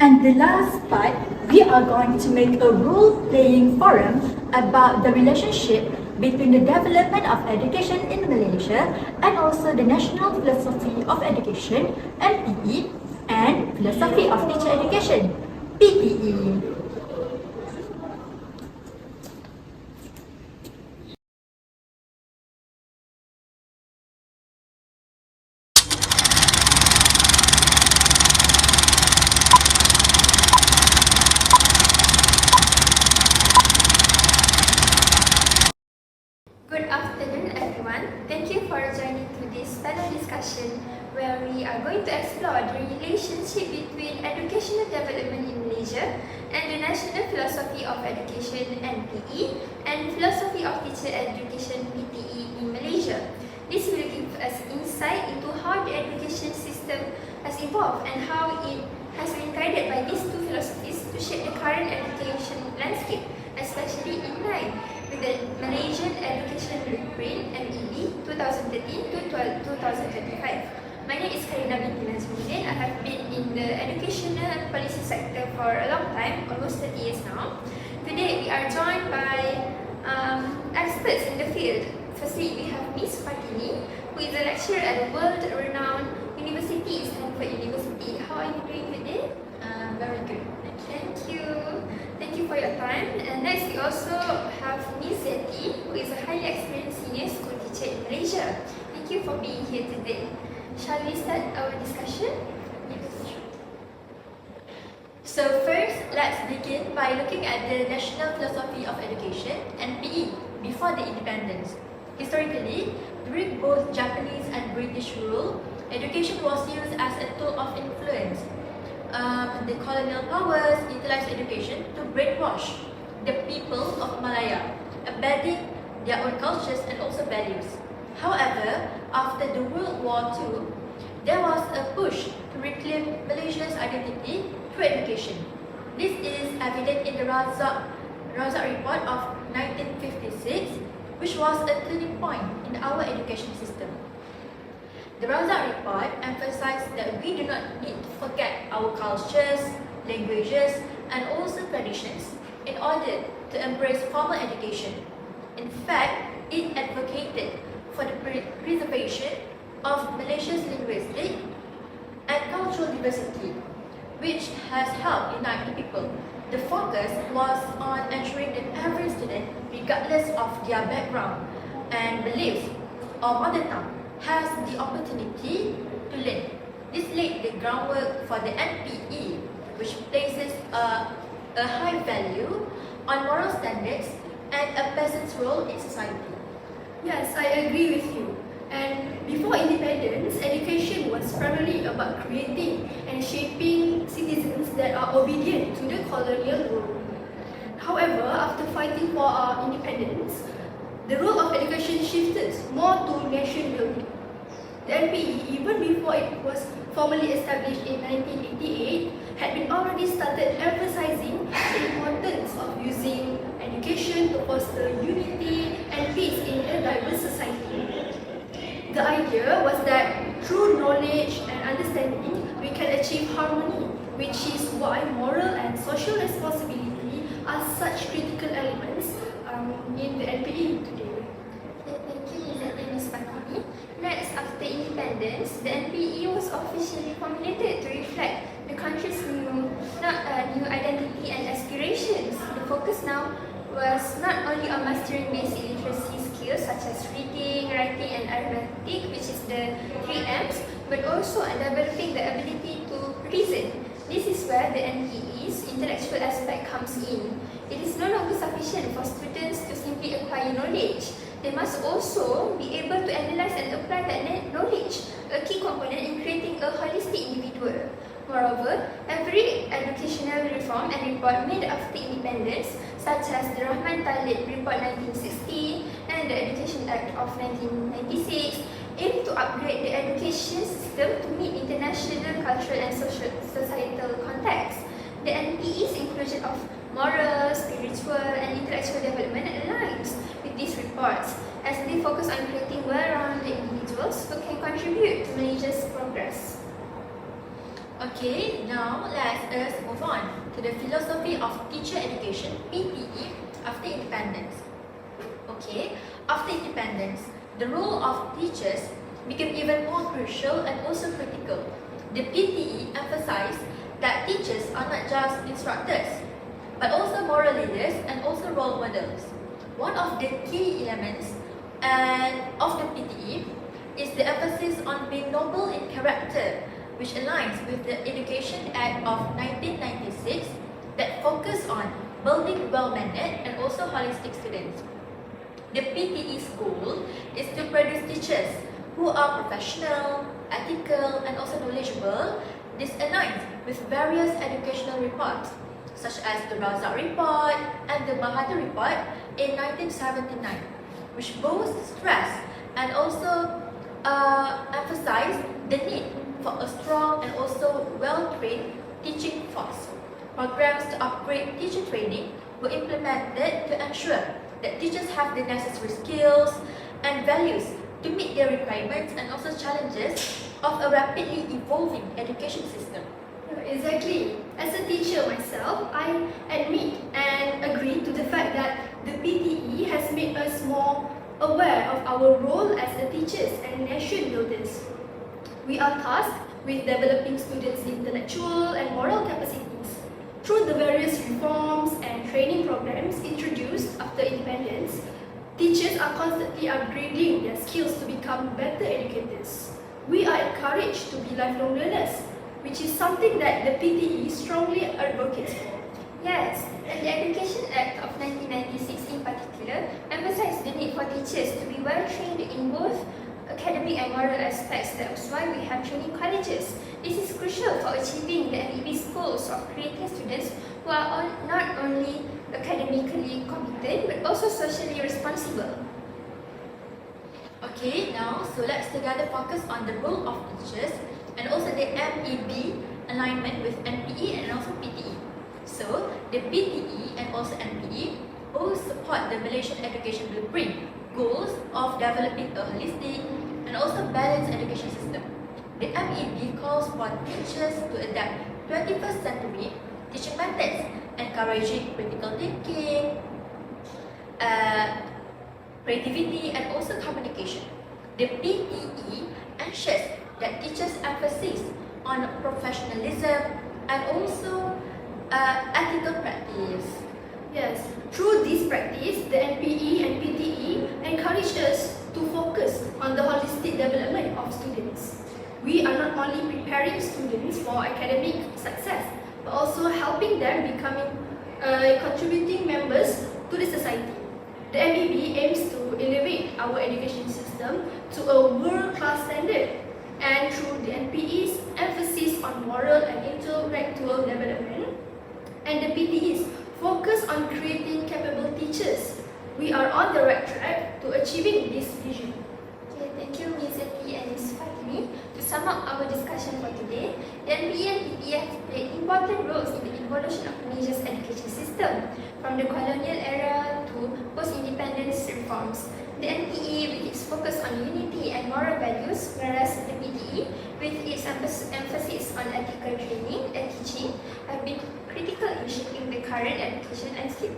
And the last part, we are going to make a role-playing forum about the relationship between the development of education in Malaysia and also the National Philosophy of Education, NPE, and Philosophy of Teacher Education, PTE. Good afternoon, everyone. Thank you for joining to this panel discussion where we are going to explore the relationship between educational development in Malaysia and the National Philosophy of Education (NPE) and Philosophy of Teacher Education (PTE) in Malaysia. This will give us insight into how the education system has evolved and how it has been guided by these two philosophies to shape the current education landscape, especially in line with the Malaysian Education Blueprint (MEB) 2013 to 2025. My name is BINTI NAJMUDDIN. I have been in the educational policy sector for a long time, almost 30 years now. Today we are joined by experts in the field. Firstly, we have Ms. Fatini, who is a lecturer at the world-renowned university, Stanford University. How are you doing today? Very good. Thank you. Thank you for your time. And next, we also have Ms. ZETTY, who is a highly experienced senior school teacher in Malaysia. Thank you for being here today. Shall we start our discussion? Yes. So first, let's begin by looking at the National Philosophy of Education (NPE) before the independence. Historically, during both Japanese and British rule, education was used as a tool of influence. The colonial powers utilized education to brainwash the people of Malaya, embedding their own cultures and also values. However, after the World War II, there was a push to reclaim Malaysia's identity through education. This is evident in the Razak Report of 1956, which was a turning point in our education system. The Razak Report emphasized that we do not need to forget our cultures, languages, and also traditions in order to embrace formal education. In fact, it advocated for the preservation of Malaysia's linguistic and cultural diversity, which has helped unite the people. The focus was on ensuring that every student, regardless of their background and beliefs or mother tongue, has the opportunity to learn. This laid the groundwork for the NPE, which places a high value on moral standards and a peasant's role in society. Yes, I agree with you. And before independence, education was primarily about creating and shaping citizens that are obedient to the colonial rule. However, after fighting for our independence, the role of education shifted more to nation building. The NPE, even before it was formally established in 1988, had been already started emphasizing the importance of using education to foster unity and peace in a diverse society. The idea was that through knowledge and understanding, we can achieve harmony, which is why moral and social responsibility are such critical elements in the NPE today. Thank you, Ms. Fatini. Next, after independence, the NPE was officially formulated to reflect the country's new identity and aspirations. The focus now was not only on mastering basic literacy skills such as reading, writing, and arithmetic, which is the 3 M's, but also on developing the ability to reason. This is where the NPE's intellectual aspect comes in. It is no longer sufficient for students to simply acquire knowledge. They must also be able to analyze and apply that knowledge, a key component in creating a holistic individual. Moreover, every educational reform and report made after independence, such as the Rahman Talib Report 1960 and the Education Act of 1996, aim to upgrade the education system to meet international, cultural, and societal contexts. The NPE's inclusion of moral, spiritual, and intellectual development aligns with these reports, as they focus on creating well-rounded individuals who can contribute to Malaysia's progress. Okay, now let us move on to the philosophy of teacher education, PTE, after independence. Okay, after independence, the role of teachers became even more crucial and also critical. The PTE emphasized that teachers are not just instructors, but also moral leaders and also role models. One of the key elements of the PTE is the emphasis on being noble in character, which aligns with the Education Act of 1996 that focus on building well-mannered and also holistic students. The PTE's goal is to produce teachers who are professional, ethical, and also knowledgeable. This aligns with various educational reports, such as the RASDAN report and the MOHD report in 1979, which both stress and also emphasize the need for a strong and also well-trained teaching force. Programs to upgrade teacher training were implemented to ensure that teachers have the necessary skills and values to meet their requirements and also challenges of a rapidly evolving education system. Exactly. As a teacher myself, I admit and agree to the fact that the PTE has made us more aware of our role as a teachers and nation builders. We are tasked with developing students' intellectual and moral capacities. Through the various reforms and training programs introduced after independence, teachers are constantly upgrading their skills to become better educators. We are encouraged to be lifelong learners, which is something that the PTE strongly advocates for. Yes, and the Education Act of 1996 in particular emphasized the need for teachers to be well trained in both academic and moral aspects. That's why we have training colleges. This is crucial for achieving the MEB's goals of creating students who are not only academically competent but also socially responsible. Okay, now so let's together focus on the role of teachers and also the MEB alignment with NPE and also PTE. So the PTE and also NPE both support the Malaysian education blueprint goals of developing a holistic and also balanced education system. The MEB calls for teachers to adapt 21st century teaching methods, encouraging critical thinking, creativity, and also communication. The PTE ensures that teachers emphasize on professionalism and also ethical practice. Yes, through this practice, the NPE and PTE encourage us to focus on the holistic development of students. We are not only preparing students for academic success, but also helping them becoming contributing members to the society. The MEB aims to elevate our education system to a world-class standard, and through the NPE's emphasis on moral and intellectual development, and the PTE's focus on creating capable teachers, we are on the right track to achieving this vision. Okay, thank you Ms. ZETTY and Ms. Fatini. To sum up our discussion for today, the NPE and PTE have played important roles in the evolution of Malaysia's education system, from the colonial era to post-independence reforms. The NPE with its focus on unity and moral values, whereas the PTE with its emphasis on ethical training and teaching have been critical in shaping the current education landscape.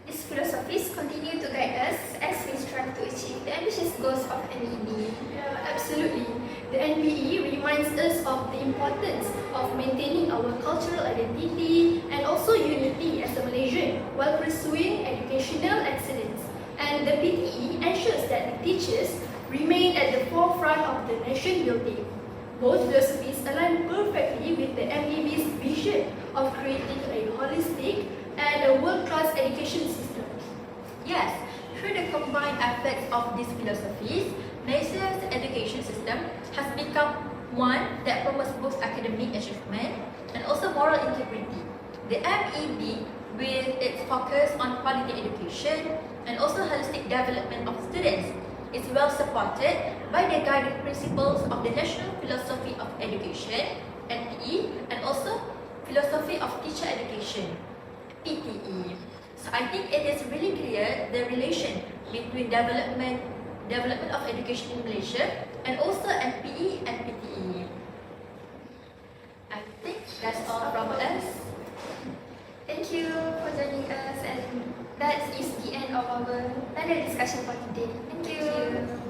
These philosophies continue to guide us as we strive to achieve the ambitious goals of MEB. Yeah, absolutely. The NPE reminds us of the importance of maintaining our cultural identity and also unity as a Malaysian while pursuing educational excellence. And the PTE ensures that the teachers remain at the forefront of the nation building. Both philosophies align perfectly with the MEB's vision of creating a holistic and a world-class education system. Yes, through the combined efforts of these philosophies, Malaysia's education system has become one that promotes both academic achievement and also moral integrity. The MEB, with its focus on quality education and also holistic development of students, is well supported by the guiding principles of the National Philosophy of Education, NPE, and also Philosophy of Teacher Education, PTE. So I think it is really clear the relation between development of education in Malaysia and also NPE and PTE. That's all from us. Thank you for joining us, and that is the end of our panel discussion for today. Thank you.